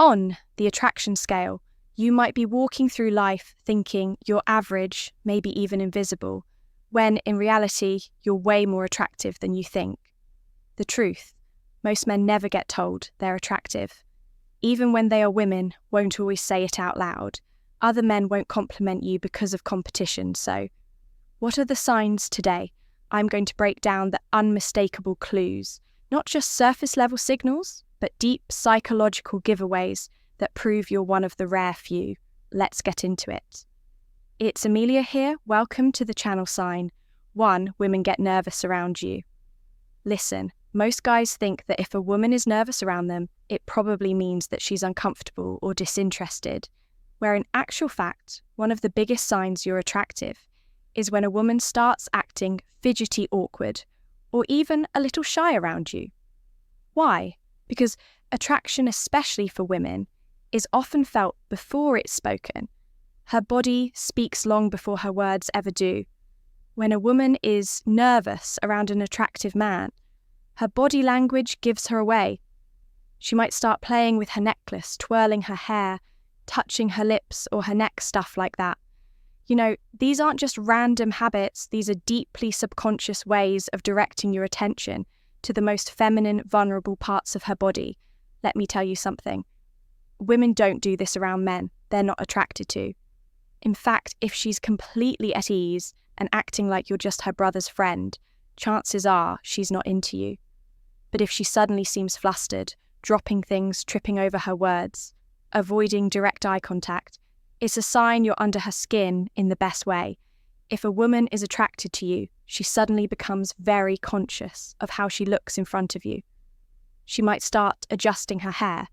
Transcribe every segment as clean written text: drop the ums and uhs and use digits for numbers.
On the attraction scale, you might be walking through life thinking you're average, maybe even invisible, when in reality, you're way more attractive than you think. The truth, most men never get told they're attractive. Even when they are women, won't always say it out loud. Other men won't compliment you because of competition, so what are the signs today? I'm going to break down the unmistakable clues, not just surface level signals, but deep psychological giveaways that prove you're one of the rare few. Let's get into it. It's Amelia here. Welcome to the channel sign. 1. Women get nervous around you. Listen, most guys think that if a woman is nervous around them, it probably means that she's uncomfortable or disinterested, where in actual fact, one of the biggest signs you're attractive is when a woman starts acting fidgety awkward or even a little shy around you. Why? Because attraction, especially for women, is often felt before it's spoken. Her body speaks long before her words ever do. When a woman is nervous around an attractive man, her body language gives her away. She might start playing with her necklace, twirling her hair, touching her lips or her neck, stuff like that. You know, these aren't just random habits, these are deeply subconscious ways of directing your attention to the most feminine, vulnerable parts of her body. Let me tell you something. Women don't do this around men they're not attracted to. In fact, if she's completely at ease and acting like you're just her brother's friend, chances are she's not into you. But if she suddenly seems flustered, dropping things, tripping over her words, avoiding direct eye contact, it's a sign you're under her skin in the best way. If a woman is attracted to you, she suddenly becomes very conscious of how she looks in front of you. She might start adjusting her hair,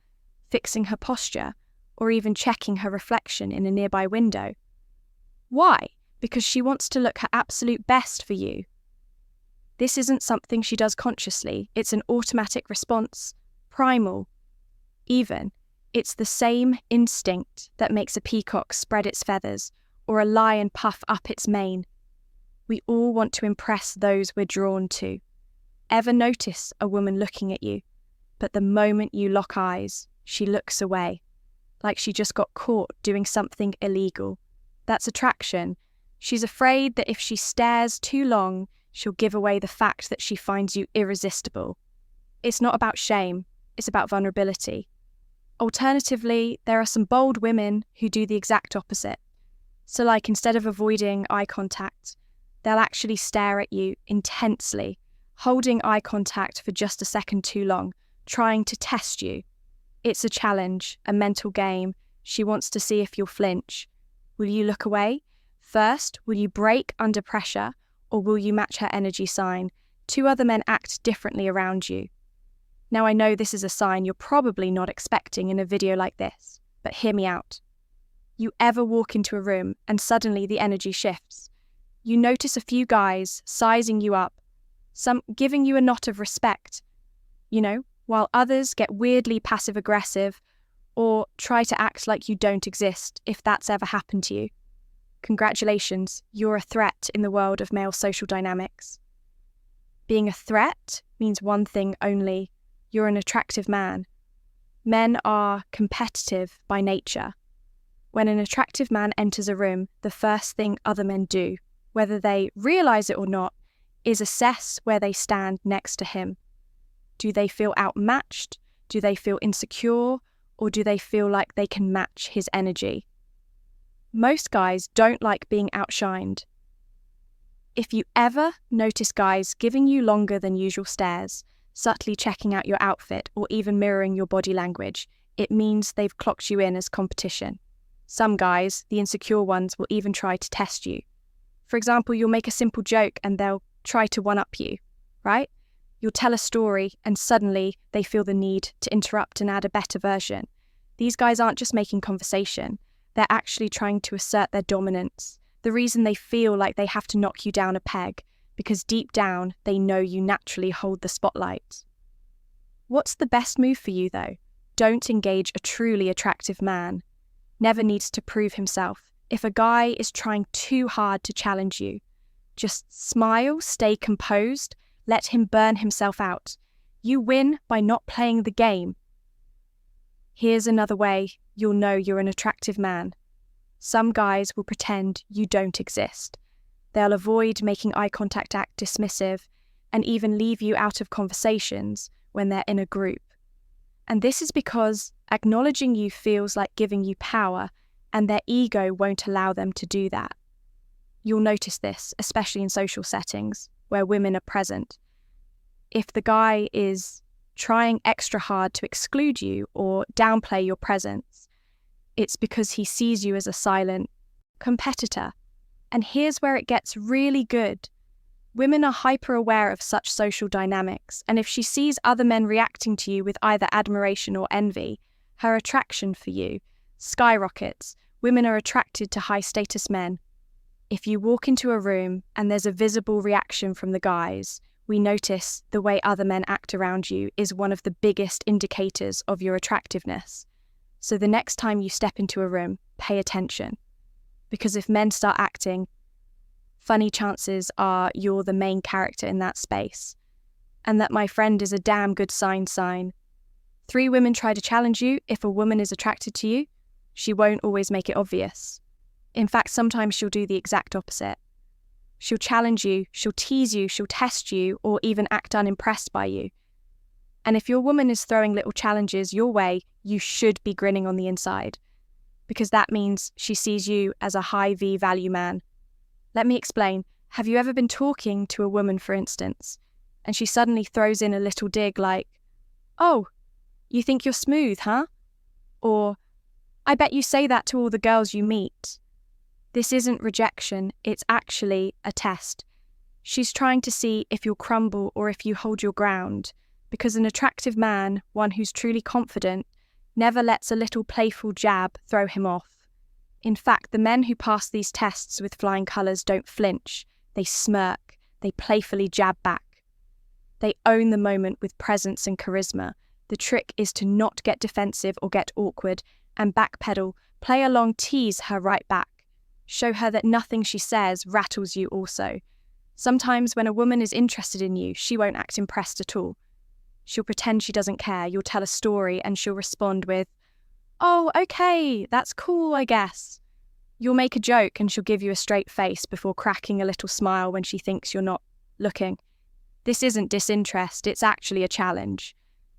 fixing her posture, or even checking her reflection in a nearby window. Why? Because she wants to look her absolute best for you. This isn't something she does consciously, it's an automatic response, primal. Even, it's the same instinct that makes a peacock spread its feathers or a lion puff up its mane. We all want to impress those we're drawn to. Ever notice a woman looking at you, but the moment you lock eyes, she looks away, like she just got caught doing something illegal? That's attraction. She's afraid that if she stares too long, she'll give away the fact that she finds you irresistible. It's not about shame, it's about vulnerability. Alternatively, there are some bold women who do the exact opposite. So like instead of avoiding eye contact, they'll actually stare at you intensely, holding eye contact for just a second too long, trying to test you. It's a challenge, a mental game. She wants to see if you'll flinch. Will you look away? First, will you break under pressure, or will you match her energy sign? 2 other men act differently around you. Now I know this is a sign you're probably not expecting in a video like this, but hear me out. You ever walk into a room and suddenly the energy shifts? You notice a few guys sizing you up, some giving you a nod of respect, while others get weirdly passive-aggressive or try to act like you don't exist, if that's ever happened to you. Congratulations, you're a threat in the world of male social dynamics. Being a threat means one thing only. You're an attractive man. Men are competitive by nature. When an attractive man enters a room, the first thing other men do, whether they realize it or not, is assess where they stand next to him. Do they feel outmatched? Do they feel insecure? Or do they feel like they can match his energy? Most guys don't like being outshined. If you ever notice guys giving you longer than usual stares, subtly checking out your outfit, or even mirroring your body language, it means they've clocked you in as competition. Some guys, the insecure ones, will even try to test you. For example, you'll make a simple joke and they'll try to one-up you, right? You'll tell a story and suddenly they feel the need to interrupt and add a better version. These guys aren't just making conversation, they're actually trying to assert their dominance. The reason they feel like they have to knock you down a peg, because deep down they know you naturally hold the spotlight. What's the best move for you though? Don't engage a truly attractive man. Never needs to prove himself. If a guy is trying too hard to challenge you, just smile, stay composed, let him burn himself out. You win by not playing the game. Here's another way you'll know you're an attractive man. Some guys will pretend you don't exist. They'll avoid making eye contact, act dismissive, and even leave you out of conversations when they're in a group. And this is because acknowledging you feels like giving you power, and their ego won't allow them to do that. You'll notice this, especially in social settings where women are present. If the guy is trying extra hard to exclude you or downplay your presence, it's because he sees you as a silent competitor. And here's where it gets really good. Women are hyper aware of such social dynamics, and if she sees other men reacting to you with either admiration or envy, her attraction for you skyrockets. Women are attracted to high-status men. If you walk into a room and there's a visible reaction from the guys, we notice the way other men act around you is one of the biggest indicators of your attractiveness. So the next time you step into a room, pay attention. Because if men start acting funny, chances are you're the main character in that space. And that, my friend, is a damn good sign. 3 women try to challenge you. If a woman is attracted to you, she won't always make it obvious. In fact, sometimes she'll do the exact opposite. She'll challenge you, she'll tease you, she'll test you, or even act unimpressed by you. And if your woman is throwing little challenges your way, you should be grinning on the inside, because that means she sees you as a high V value man. Let me explain. Have you ever been talking to a woman, for instance, and she suddenly throws in a little dig like, "Oh, you think you're smooth, huh?" Or, "I bet you say that to all the girls you meet." This isn't rejection, it's actually a test. She's trying to see if you'll crumble or if you hold your ground, because an attractive man, one who's truly confident, never lets a little playful jab throw him off. In fact, the men who pass these tests with flying colours don't flinch, they smirk, they playfully jab back. They own the moment with presence and charisma. The trick is to not get defensive or get awkward, and backpedal, play along, tease her right back. Show her that nothing she says rattles you also. Sometimes when a woman is interested in you, she won't act impressed at all. She'll pretend she doesn't care. You'll tell a story and she'll respond with, "Oh, okay, that's cool, I guess." You'll make a joke and she'll give you a straight face before cracking a little smile when she thinks you're not looking. This isn't disinterest, it's actually a challenge.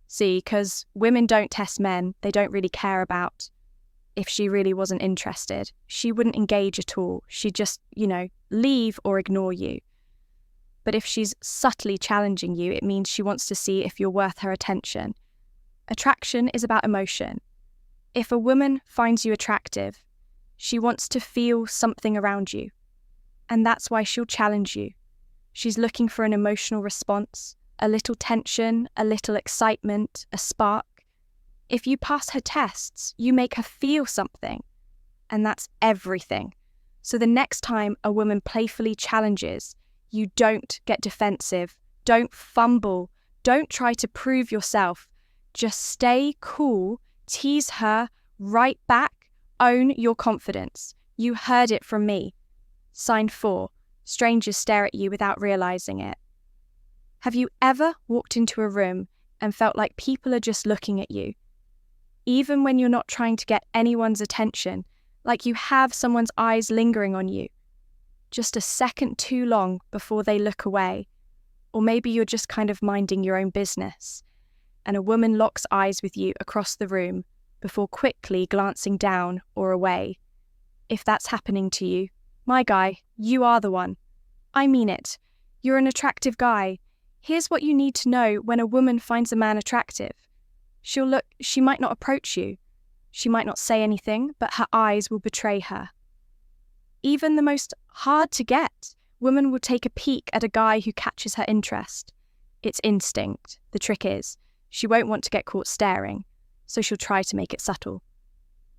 See, because women don't test men they don't really care about. If she really wasn't interested, she wouldn't engage at all. She'd just, leave or ignore you. But if she's subtly challenging you, it means she wants to see if you're worth her attention. Attraction is about emotion. If a woman finds you attractive, she wants to feel something around you. And that's why she'll challenge you. She's looking for an emotional response, a little tension, a little excitement, a spark. If you pass her tests, you make her feel something. And that's everything. So the next time a woman playfully challenges, you don't get defensive, don't fumble, don't try to prove yourself. Just stay cool, tease her, right back, own your confidence. You heard it from me. Sign 4. Strangers stare at you without realizing it. Have you ever walked into a room and felt like people are just looking at you? Even when you're not trying to get anyone's attention, like you have someone's eyes lingering on you. Just a second too long before they look away. Or maybe you're just kind of minding your own business, and a woman locks eyes with you across the room before quickly glancing down or away. If that's happening to you, my guy, you are the one. I mean it. You're an attractive guy. Here's what you need to know when a woman finds a man attractive. She might not approach you. She might not say anything, but her eyes will betray her. Even the most hard-to-get woman will take a peek at a guy who catches her interest. It's instinct. The trick is, she won't want to get caught staring, so she'll try to make it subtle.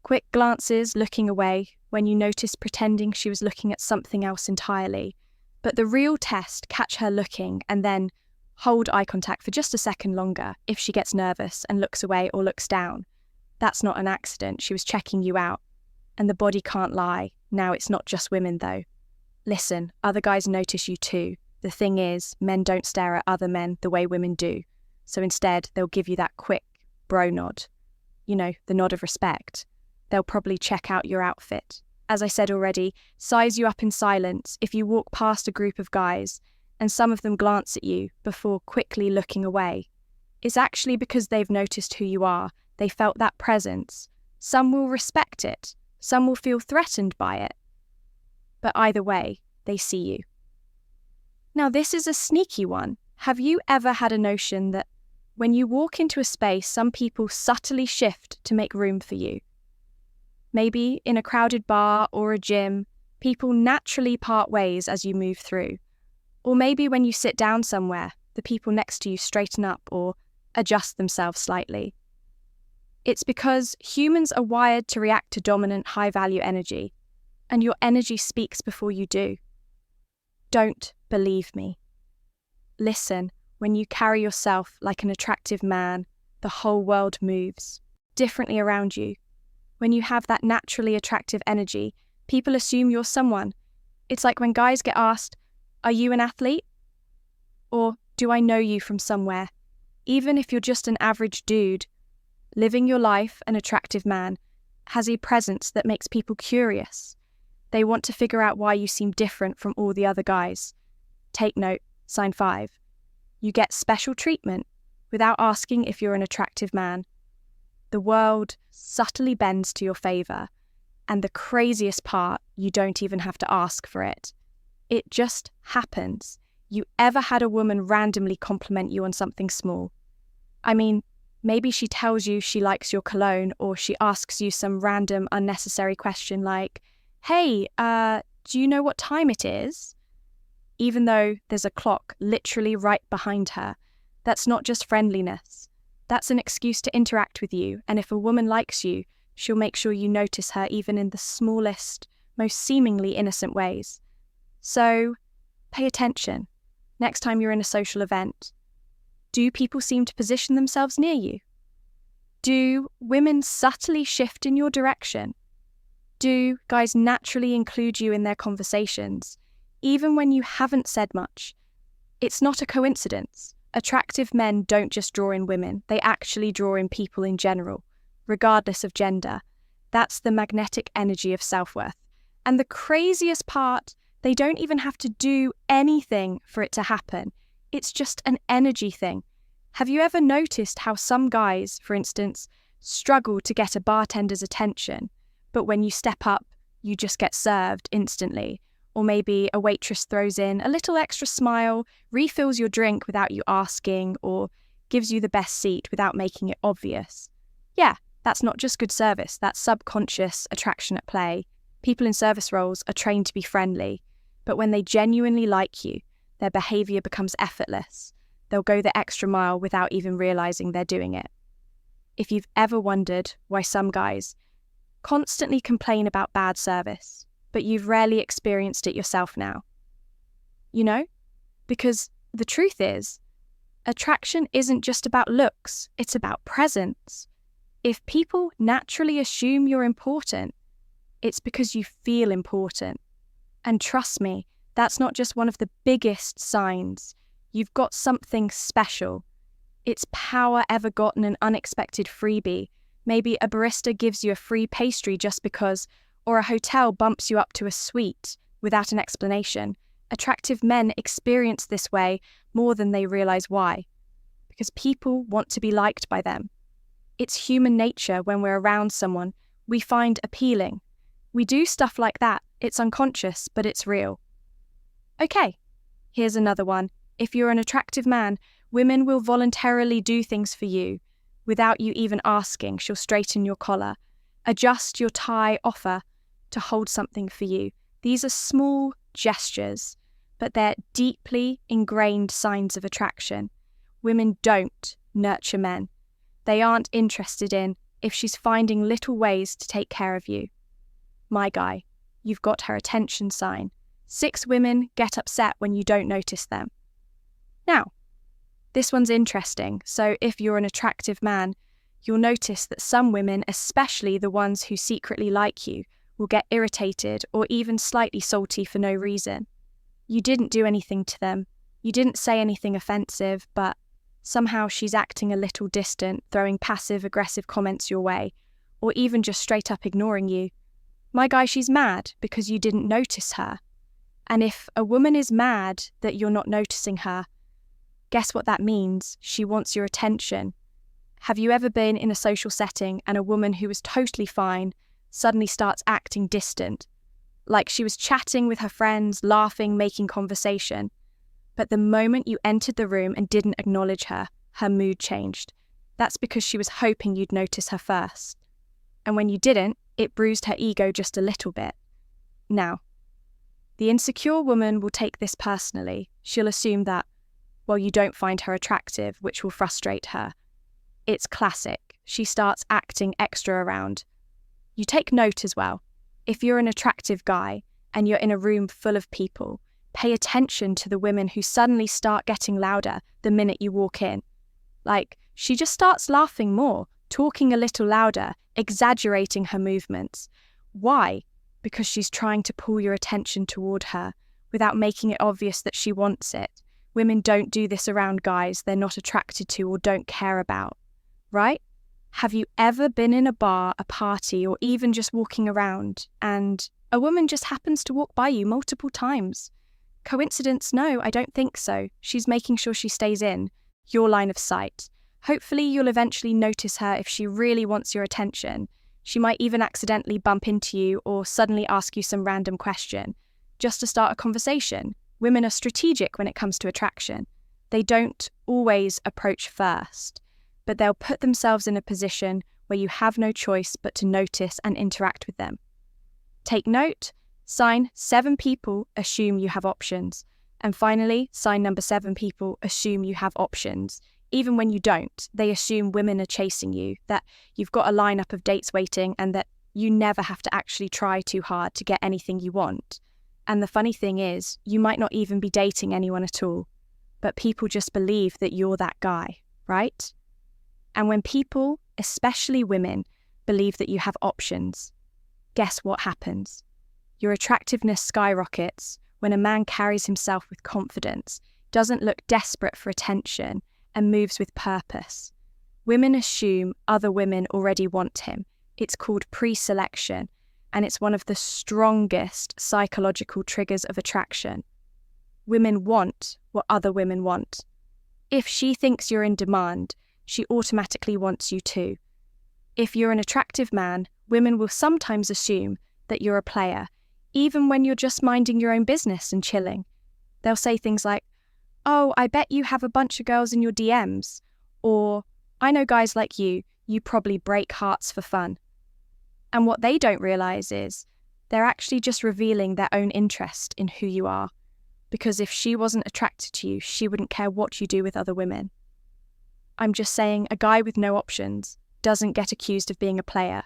Quick glances, looking away, when you notice pretending she was looking at something else entirely. But the real test, catch her looking, and then hold eye contact for just a second longer if she gets nervous and looks away or looks down. That's not an accident, she was checking you out. And the body can't lie. Now it's not just women though. Listen, other guys notice you too. The thing is, men don't stare at other men the way women do. So instead, they'll give you that quick bro nod. the nod of respect. They'll probably check out your outfit. As I said already, size you up in silence if you walk past a group of guys and some of them glance at you before quickly looking away. It's actually because they've noticed who you are. They felt that presence. Some will respect it. Some will feel threatened by it. But either way, they see you. Now, this is a sneaky one. Have you ever had a notion that when you walk into a space, some people subtly shift to make room for you? Maybe in a crowded bar or a gym, people naturally part ways as you move through. Or maybe when you sit down somewhere, the people next to you straighten up or adjust themselves slightly. It's because humans are wired to react to dominant, high-value energy, and your energy speaks before you do. Don't believe me. Listen, when you carry yourself like an attractive man, the whole world moves differently around you. When you have that naturally attractive energy, people assume you're someone. It's like when guys get asked, "Are you an athlete?" Or, "Do I know you from somewhere?" Even if you're just an average dude, living your life, an attractive man, has a presence that makes people curious. They want to figure out why you seem different from all the other guys. Take note, sign 5. You get special treatment without asking if you're an attractive man. The world subtly bends to your favor, and the craziest part, you don't even have to ask for it. It just happens. You ever had a woman randomly compliment you on something small? I mean, maybe she tells you she likes your cologne, or she asks you some random unnecessary question like, "Hey, do you know what time it is?" Even though there's a clock literally right behind her, that's not just friendliness. That's an excuse to interact with you, and if a woman likes you, she'll make sure you notice her even in the smallest, most seemingly innocent ways. So, pay attention. Next time you're in a social event, do people seem to position themselves near you? Do women subtly shift in your direction? Do guys naturally include you in their conversations, even when you haven't said much? It's not a coincidence. Attractive men don't just draw in women, they actually draw in people in general, regardless of gender. That's the magnetic energy of self-worth. And the craziest part, they don't even have to do anything for it to happen. It's just an energy thing. Have you ever noticed how some guys, for instance, struggle to get a bartender's attention, but when you step up, you just get served instantly? Or maybe a waitress throws in a little extra smile, refills your drink without you asking, or gives you the best seat without making it obvious. Yeah, that's not just good service, that's subconscious attraction at play. People in service roles are trained to be friendly, but when they genuinely like you, their behaviour becomes effortless. They'll go the extra mile without even realising they're doing it. If you've ever wondered why some guys constantly complain about bad service, but you've rarely experienced it yourself now, because the truth is, attraction isn't just about looks, it's about presence. If people naturally assume you're important, it's because you feel important. And trust me, that's not just one of the biggest signs. You've got something special. It's power ever gotten an unexpected freebie. Maybe a barista gives you a free pastry just because, or a hotel bumps you up to a suite without an explanation. Attractive men experience this way more than they realize why. Because people want to be liked by them. It's human nature when we're around someone we find appealing. We do stuff like that. It's unconscious, but it's real. Okay, here's another one. If you're an attractive man, women will voluntarily do things for you. Without you even asking, she'll straighten your collar, adjust your tie offer to hold something for you. These are small gestures, but they're deeply ingrained signs of attraction. Women don't nurture men. They aren't interested in if she's finding little ways to take care of you. My guy, you've got her attention sign. 6 women get upset when you don't notice them. Now, this one's interesting. So if you're an attractive man, you'll notice that some women, especially the ones who secretly like you, will get irritated or even slightly salty for no reason. You didn't do anything to them. You didn't say anything offensive, but Somehow she's acting a little distant, throwing passive-aggressive comments your way, or even just straight up ignoring you. My guy, she's mad because you didn't notice her. And if a woman is mad that you're not noticing her, guess what that means? She wants your attention. Have you ever been in a social setting and a woman who was totally fine suddenly starts acting distant? Like she was chatting with her friends, laughing, making conversation. But the moment you entered the room and didn't acknowledge her, her mood changed. That's because she was hoping you'd notice her first. And when you didn't, it bruised her ego just a little bit. Now, the insecure woman will take this personally. She'll assume that, well, you don't find her attractive, which will frustrate her. It's classic. She starts acting extra around. You take note as well. If you're an attractive guy and you're in a room full of people, pay attention to the women who suddenly start getting louder the minute you walk in. Like, she just starts laughing more, talking a little louder, exaggerating her movements. Why? Because she's trying to pull your attention toward her without making it obvious that she wants it. Women don't do this around guys they're not attracted to or don't care about, right? Have you ever been in a bar, a party, or even just walking around and a woman just happens to walk by you multiple times? Coincidence? No, I don't think so. She's making sure she stays in your line of sight. Hopefully you'll eventually notice her if she really wants your attention. She might even accidentally bump into you or suddenly ask you some random question, just to start a conversation. Women are strategic when it comes to attraction. They don't always approach first, but they'll put themselves in a position where you have no choice but to notice and interact with them. Take note, sign 7 people assume you have options. And finally, sign number 7 people assume you have options. Even when you don't, they assume women are chasing you, that you've got a lineup of dates waiting and that you never have to actually try too hard to get anything you want. And the funny thing is, you might not even be dating anyone at all, but people just believe that you're that guy, right? And when people, especially women, believe that you have options, guess what happens? Your attractiveness skyrockets when a man carries himself with confidence, doesn't look desperate for attention, and moves with purpose. Women assume other women already want him. It's called pre-selection, and it's one of the strongest psychological triggers of attraction. Women want what other women want. If she thinks you're in demand, she automatically wants you too. If you're an attractive man, women will sometimes assume that you're a player, even when you're just minding your own business and chilling. They'll say things like, "Oh, I bet you have a bunch of girls in your DMs," or "I know guys like you probably break hearts for fun." And what they don't realize is they're actually just revealing their own interest in who you are. Because if she wasn't attracted to you, she wouldn't care what you do with other women. I'm just saying a guy with no options doesn't get accused of being a player.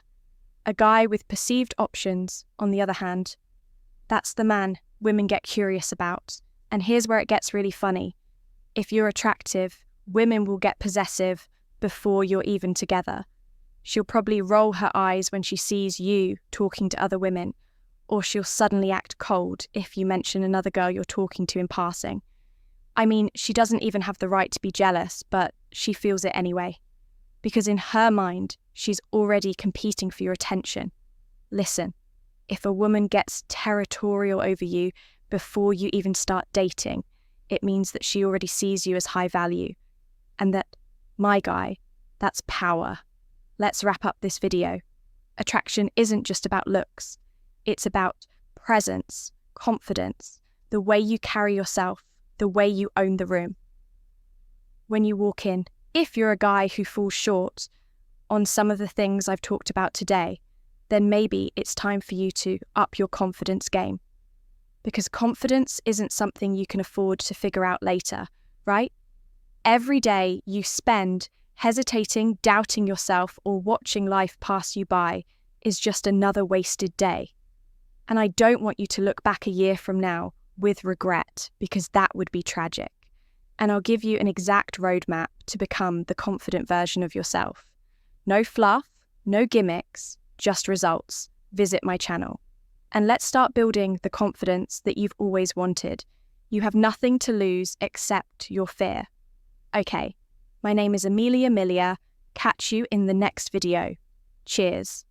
A guy with perceived options, on the other hand, that's the man women get curious about. And here's where it gets really funny. If you're attractive, women will get possessive before you're even together. She'll probably roll her eyes when she sees you talking to other women, or she'll suddenly act cold if you mention another girl you're talking to in passing. I mean, she doesn't even have the right to be jealous, but she feels it anyway. Because in her mind, she's already competing for your attention. Listen, if a woman gets territorial over you before you even start dating, it means that she already sees you as high value. And that, my guy, that's power. Let's wrap up this video. Attraction isn't just about looks. It's about presence, confidence, the way you carry yourself, the way you own the room. When you walk in, if you're a guy who falls short on some of the things I've talked about today, then maybe it's time for you to up your confidence game. Because confidence isn't something you can afford to figure out later, right? Every day you spend hesitating, doubting yourself, or watching life pass you by is just another wasted day. And I don't want you to look back a year from now with regret, because that would be tragic. And I'll give you an exact roadmap to become the confident version of yourself. No fluff, no gimmicks, just results. Visit my channel. And let's start building the confidence that you've always wanted. You have nothing to lose except your fear. Okay, My name is Amelia Millia. Catch you in the next video. Cheers.